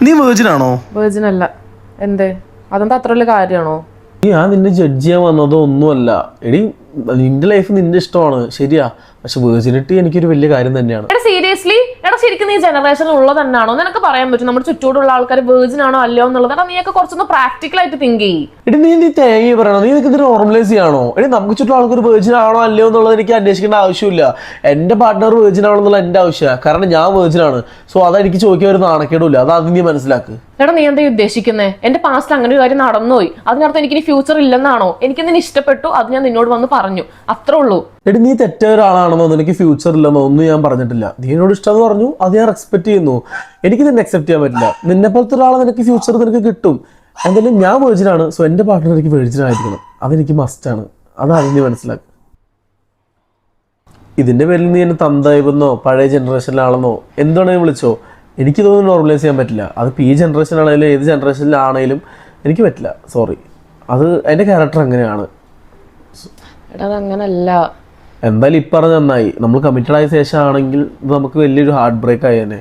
നീ വേർജിൻ ആണോ? വേർജിൻ അല്ല. എന്തേ? അതെന്താ അത്ര വലിയ കാര്യമാണോ? ഞാൻ നിന്നെ ജഡ്ജ് ചെയ്യാൻ വന്നതോ ഒന്നുമല്ല. എടി നിന്റെ ലൈഫ് നിന്റെ ഇഷ്ടമാണ്, ശരിയാ. പക്ഷെ വേർജിനിറ്റി എനിക്കൊരു വലിയ കാര്യം തന്നെയാണ്. സീരിയസ്ലി എടാ, ശരിക്കും നീ ജനറേഷനിൽ ഉള്ളത് തന്നെയാണോ? നിനക്ക് പറയാൻ പറ്റും നമ്മുടെ ചുറ്റോടുള്ള ആൾക്കാർ വേർജിൻ ആണോ അല്ലയോ എന്നുള്ളത്. എടാ നീയൊക്കെ കുറച്ചൊന്ന് പ്രാക്ടിക്കൽ ആയിട്ട് തിങ്ക് ചെയ്യ്. എടി നീ തേങ്ങി പറയണോ? നീ നിനക്ക് നോർമലൈസ് ചെയ്യാണോ? എടി നമുക്ക് ചുറ്റും ആൾക്കാർ വേർജിൻ ആണോ അല്ലയോ എന്നുള്ളത് എനിക്ക് അന്വേഷിക്കേണ്ട ആവശ്യമില്ല. എന്റെ പാർട്ട്ണർ വേർജിൻ ആണോ എന്നുള്ള എന്റെ ആവശ്യമാണ്. കാരണം ഞാൻ വേർജിൻ ആണ്. സോ അതെനിക്ക് ചോദിക്കാൻ ഒരു നാണക്കേടില്ല. അത് ആദ്യം നീ മനസ്സിലാക്ക്. എടാ നീ എന്താ ഉദ്ദേശിക്കുന്നേ? എന്റെ പാസ്റ്റിൽ അങ്ങനെ ഒരു കാര്യം നടന്നുപോയി, അതിനർത്ഥം എനിക്ക് ഫ്യൂച്ചർ ഇല്ലെന്നാണോ? എനിക്ക് നിന്നെ ഇഷ്ടപ്പെട്ടു, അത് ഞാൻ നിന്നോട് വന്ന് പറഞ്ഞു, അത്രേ ഉള്ളൂ. എടി നീ തെറ്റായ ഒരാളാണെന്നോ എനിക്ക് ഫ്യൂച്ചർ ഇല്ലെന്നോ ഒന്നും ഞാൻ പറഞ്ഞിട്ടില്ല. നീ എന്നോട് ഇഷ്ടമെന്ന് പറഞ്ഞു, അത് ഞാൻ റെസ്പെക്ട് ചെയ്യുന്നു. എനിക്ക് നിന്നെ അക്സെപ്റ്റ് ചെയ്യാൻ പറ്റില്ല. നിന്നെ പോലത്തെ ഒരാളെ നിനക്ക് ഫ്യൂച്ചർ നിനക്ക് കിട്ടും. എന്തായാലും ഞാൻ വേർജിനാണ്. സോ എന്റെ പാർട്ട്ണർ എനിക്ക് വേർജിൻ ആയിരിക്കണം. അതെനിക്ക് മസ്റ്റാണ്. അതാണ് നീ മനസ്സിലാക്കുക. ഇതിന്റെ പേരിൽ നീ എന്നെ തന്തായിന്നോ പഴയ ജനറേഷനിലാണെന്നോ എന്തുവേണമെങ്കിലും വിളിച്ചോ, എനിക്ക് ഇതൊന്നും നോർമലൈസ് ചെയ്യാൻ പറ്റില്ല. അത് ഈ ജനറേഷൻ ആണെങ്കിലും ഏത് ജനറേഷനിലാണെങ്കിലും എനിക്ക് പറ്റില്ല. സോറി, അത് എൻ്റെ ക്യാരക്ടർ അങ്ങനെയാണ്. എടാ അതങ്ങനല്ല. എന്തായാലും ഇപ്പം പറഞ്ഞ നന്നായി. നമ്മൾ കമ്മിറ്റഡ് ആയ ശേഷം ആണെങ്കിൽ ഇത് നമുക്ക് വലിയൊരു ഹാർട്ട് ബ്രേക്ക് ആയി തന്നെ.